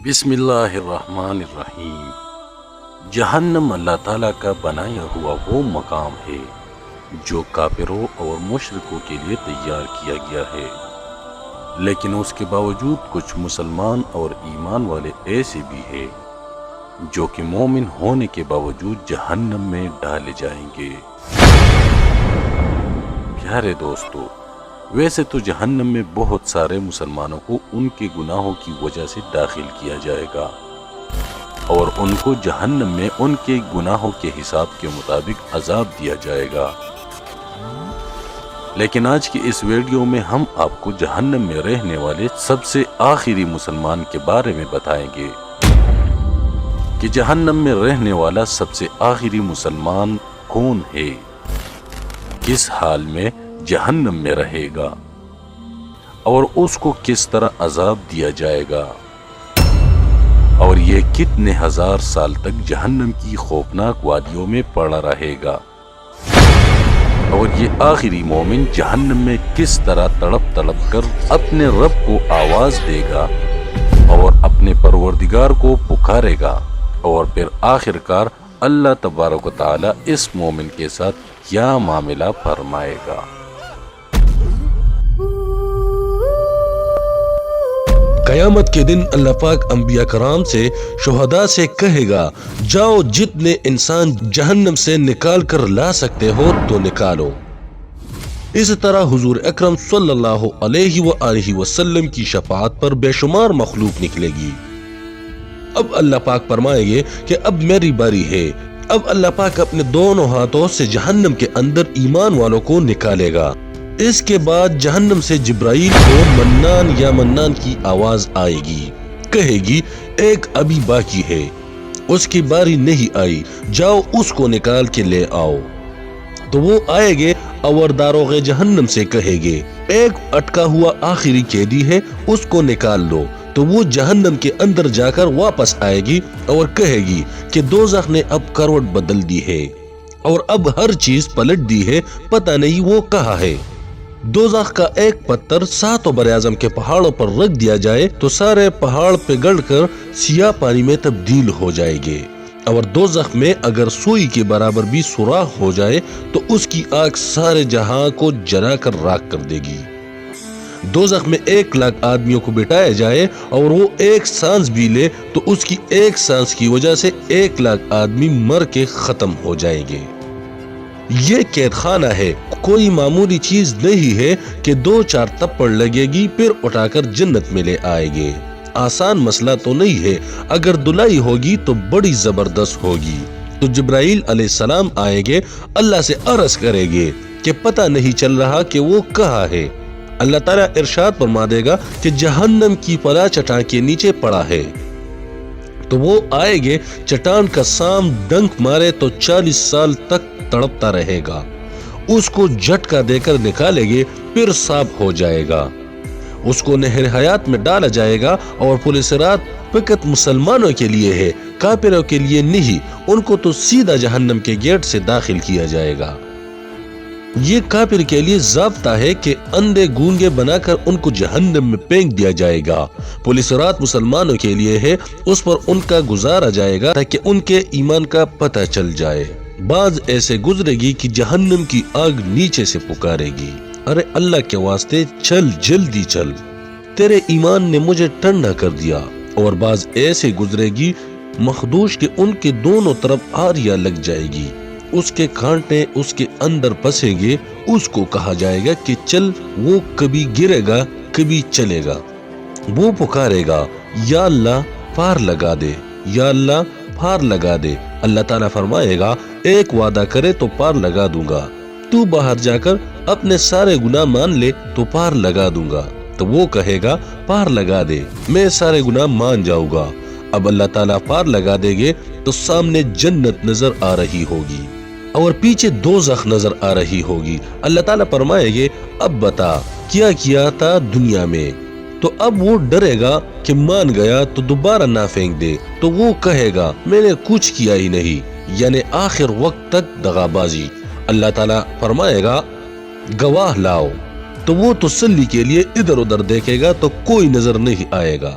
بسم اللہ الرحمن الرحیم۔ جہنم اللہ تعالیٰ کا بنایا ہوا وہ مقام ہے جو کافروں اور مشرکوں کے لیے تیار کیا گیا ہے، لیکن اس کے باوجود کچھ مسلمان اور ایمان والے ایسے بھی ہیں جو کہ مومن ہونے کے باوجود جہنم میں ڈالے جائیں گے۔ پیارے دوستو، ویسے تو جہنم میں بہت سارے مسلمانوں کو ان کے گناہوں کی وجہ سے داخل کیا جائے گا اور ان کو جہنم میں ان کے گناہوں کے حساب کے مطابق عذاب دیا جائے گا، لیکن آج کی اس ویڈیو میں ہم آپ کو جہنم میں رہنے والے سب سے آخری مسلمان کے بارے میں بتائیں گے کہ جہنم میں رہنے والا سب سے آخری مسلمان کون ہے، کس حال میں جہنم میں رہے گا اور اس کو کس طرح عذاب دیا جائے گا، اور یہ کتنے ہزار سال تک جہنم کی خوفناک وادیوں میں پڑا رہے گا، اور یہ آخری مومن جہنم میں کس طرح تڑپ تڑپ کر اپنے رب کو آواز دے گا اور اپنے پروردگار کو پکارے گا، اور پھر آخرکار اللہ تبارک و تعالی اس مومن کے ساتھ کیا معاملہ فرمائے گا۔ قیامت کے دن اللہ پاک انبیاء کرام سے، شہداء سے کہے گا، جاؤ جتنے انسان جہنم سے نکال کر لا سکتے ہو تو نکالو۔ اس طرح حضور اکرم صلی اللہ علیہ وآلہ وسلم کی شفاعت پر بے شمار مخلوق نکلے گی۔ اب اللہ پاک فرمائیں گے کہ اب میری باری ہے۔ اب اللہ پاک اپنے دونوں ہاتھوں سے جہنم کے اندر ایمان والوں کو نکالے گا۔ اس کے بعد جہنم سے جبرائیل کو منان یا منان کی آواز آئے گی، کہے گی ایک ابھی باقی ہے، اس کی باری نہیں آئی، جاؤ اس کو نکال کے لے آؤ۔ تو وہ آئے گے اور داروغ جہنم سے کہے گے ایک اٹکا ہوا آخری قیدی ہے، اس کو نکال لو۔ تو وہ جہنم کے اندر جا کر واپس آئے گی اور کہے گی کہ دوزخ نے اب کروٹ بدل دی ہے اور اب ہر چیز پلٹ دی ہے، پتہ نہیں وہ کہاں ہے۔ دوزخ کا ایک پتھر 7 براعظم کے پہاڑوں پر رکھ دیا جائے تو سارے پہاڑ پگھل کر سیاہ پانی میں تبدیل ہو جائے گے، اور دوزخ میں اگر سوئی کے برابر بھی سوراخ ہو جائے تو اس کی آگ سارے جہاں کو جلا کر راکھ کر دے گی۔ دوزخ میں 1 لاکھ آدمیوں کو بٹھایا جائے اور وہ ایک سانس بھی لے تو اس کی ایک سانس کی وجہ سے 1 لاکھ آدمی مر کے ختم ہو جائیں گے۔ یہ قید خانہ ہے، کوئی معمولی چیز نہیں ہے کہ 2-4 تپڑ لگے گی پھر اٹھا کر جنت میں لے آئے گے۔ آسان مسئلہ تو نہیں ہے، اگر دلائی ہوگی تو بڑی زبردست ہوگی۔ تو جبرائیل علیہ السلام آئیں گے، اللہ سے عرض کریں گے کہ پتہ نہیں چل رہا کہ وہ کہاں ہے۔ اللہ تعالیٰ ارشاد فرما دے گا کہ جہنم کی پلا چٹان کے نیچے پڑا ہے۔ تو وہ آئے گے، چٹان کا سام ڈنک مارے تو 40 سال تک تڑپتا رہے گا، اس کو جھٹکا دے کر نکالے گے، پھر صاف ہو جائے گا، اس کو نہر حیات میں ڈالا جائے گا، اور پولیس رات فقط مسلمانوں کے لیے ہے، کافروں کے لیے نہیں، ان کو تو سیدھا جہنم کے گیٹ سے داخل کیا جائے گا۔ یہ کافر کے لیے ضابطہ ہے کہ اندھے گونگے بنا کر ان کو جہنم میں پھینک دیا جائے گا۔ پولیس رات مسلمانوں کے لیے ہے، اس پر ان کا گزارا جائے گا تاکہ ان کے ایمان کا پتہ چل جائے۔ بعض ایسے گزرے گی کہ جہنم کی آگ نیچے سے پکارے گی، ارے اللہ کے واسطے چل، جلدی چل، تیرے ایمان نے مجھے ٹھنڈا کر دیا۔ اور بعض ایسے گزرے گی مخدوش کہ ان کے دونوں طرف آریاں لگ جائے گی، اس کے کانٹے اس کے اندر پسیں گے، اس کو کہا جائے گا کہ چل، وہ کبھی گرے گا کبھی چلے گا، وہ پکارے گا یا اللہ پار لگا دے، یا اللہ پار لگا دے۔ اللہ تعالیٰ فرمائے گا ایک وعدہ کرے تو پار لگا دوں گا، تو باہر جا کر اپنے سارے گناہ مان لے تو پار لگا دوں گا۔ تو وہ کہے گا پار لگا دے، میں سارے گناہ مان جاؤں گا۔ اب اللہ تعالیٰ پار لگا دے گے تو سامنے جنت نظر آ رہی ہوگی اور پیچھے دوزخ نظر آ رہی ہوگی۔ اللہ تعالیٰ فرمائے گے اب بتا کیا کیا تھا دنیا میں؟ تو اب وہ ڈرے گا کہ مان گیا تو دوبارہ نہ پھینک دے، تو وہ کہے گا میں نے کچھ کیا ہی نہیں، یعنی آخر وقت تک دغا بازی۔ اللہ تعالیٰ فرمائے گا گواہ لاؤ، تو وہ تسلی کے لیے ادھر ادھر دیکھے گا تو کوئی نظر نہیں آئے گا،